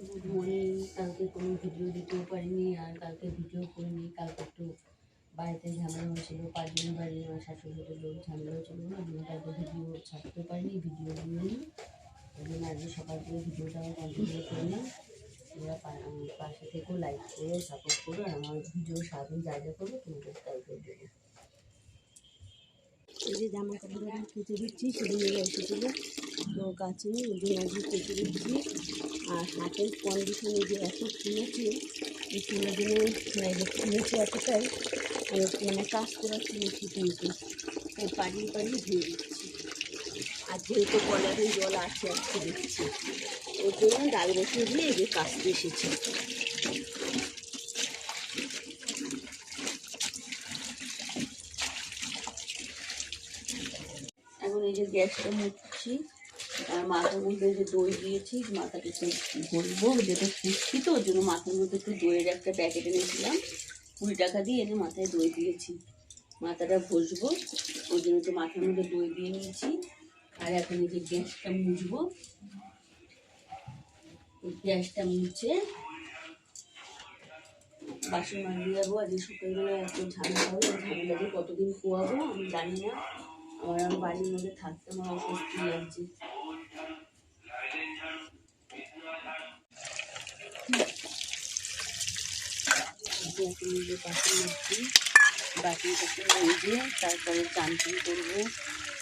Good morning. কালকে কোনো video দিতেও পারিনি, আর কালকে ভিডিও করিনি। কালকে একটু বাড়িতে ঝামেলা হয়েছিল, 5 জনের বাড়ি আমার শাশুড়ির লোক ঝামেলা হয়েছিল, ওই জন্য কালকে ভিডিও ছাড়তেও পারিনি, ভিডিও দিইনি। ওই জন্য আজকে সকাল থেকে ভিডিওটা আমি কন্টিনিউ করলাম। তোমরা পাশে থেকেও লাইক করো, সাপোর্ট করো, আর আমার ভিডিও সারাদিন যা যা করবো তোমাদের তাই করে দেবো। এই যে জামা কাপড় আমি কেচে দিচ্ছি, সেদিন এসেছিলো তো কাচিনি, ওই জন্য আজকে কেচে দিচ্ছি। আর হাতের কন্ডিশনে যে এত ফুলেছে, এই ফুলের জন্য ফুলেছে এতটাই মানে কাজ করার ফুলেছি, কিন্তু তাই পাড়িয়ে পাড়িয়ে ধুয়ে দিচ্ছি। আর যেহেতু কলের জল আছে আজকে দিচ্ছি, ওর জন্য ডাল বসিয়ে দিয়ে এই যে কাচতে এসেছি। এখন এই যে গ্যাসটা মুছছি, আর মাথার মধ্যে যে দই দিয়েছি, মাথাটা একটু ঘষবো, যেটা ফুটছি তো ওর জন্য মাথার মধ্যে একটু দইয়ের একটা প্যাকেট এনেছিলাম, 20 টাকা দিয়ে এনে মাথায় দই দিয়েছি। মাথাটা ঘষবো, ওই জন্য একটু মাথার মধ্যে দই দিয়ে নিয়েছি। আর এখন এই যে গ্যাসটা মুছবো, গ্যাসটা মুছে বাসন মাজিয়ে যাবো। আজকে সকালবেলা এত ঝামেলা হবে, ঝামেলা দিয়ে কতদিন খোয়াবো আমি জানি না। আমার বাড়ির মধ্যে থাকতে আমার অস্বস্তি লাগছে। এখন নিজে বাসন মারছি, বাসন মেজে তারপরে চান টান করবো।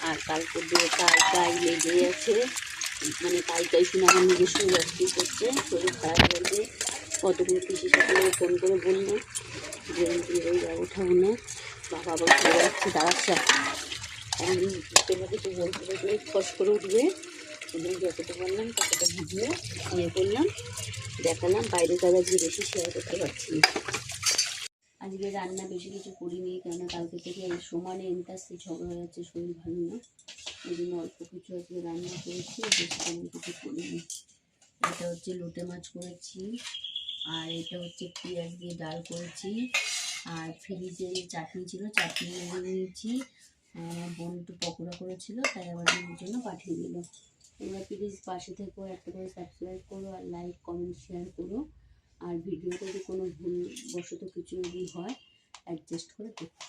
আর কালকে দিয়ে কাই লেগে আছে, মানে কাই শুনে আমার নিজস্ব ব্যক্তি করছে, শরীর খারাপ হয়েছে। কতগুলো পিসির সাথে ফোন করে বললো যে ওঠাবো না, বাবা আবার ঘুরে যাচ্ছে দাঁড়াচ্ছে। এখন তোমরা কিছু বলতে বলতে ফস করে উঠবে, ওদের যতটা বললাম ততটা ভিডিও করলাম, দেখালাম। বাইরের কাজ আজকে বেশি শেয়ার করতে পারছি না। আজকে রান্না বেশি কিছু করিনি, কেননা কালকে থেকে সমানে এন্টাসে ঝগড়া হয়ে যাচ্ছে, শরীর ভালো না, ওই জন্য অল্প কিছু আজকে রান্না করেছি, বেশি তেমন কিছু করিনি। এটা হচ্ছে লোটে মাছ করেছি, আর এটা হচ্ছে পেঁয়াজ দিয়ে ডাল করেছি, আর ফ্রিজে চাটনি ছিল, চাটনি নিয়েছি। আমার বোন একটু পকোড়া করেছিল, তাই আবার আমার জন্য পাঠিয়ে দিল। তোমরা প্লিজ পাশে থেকেও একটা করে সাবস্ক্রাইব করো, আর লাইক কমেন্ট শেয়ার করো। আর ভিডিওতে যদি কোনো ভুল বশত কিছু যদি হয় অ্যাডজাস্ট করে দেখো।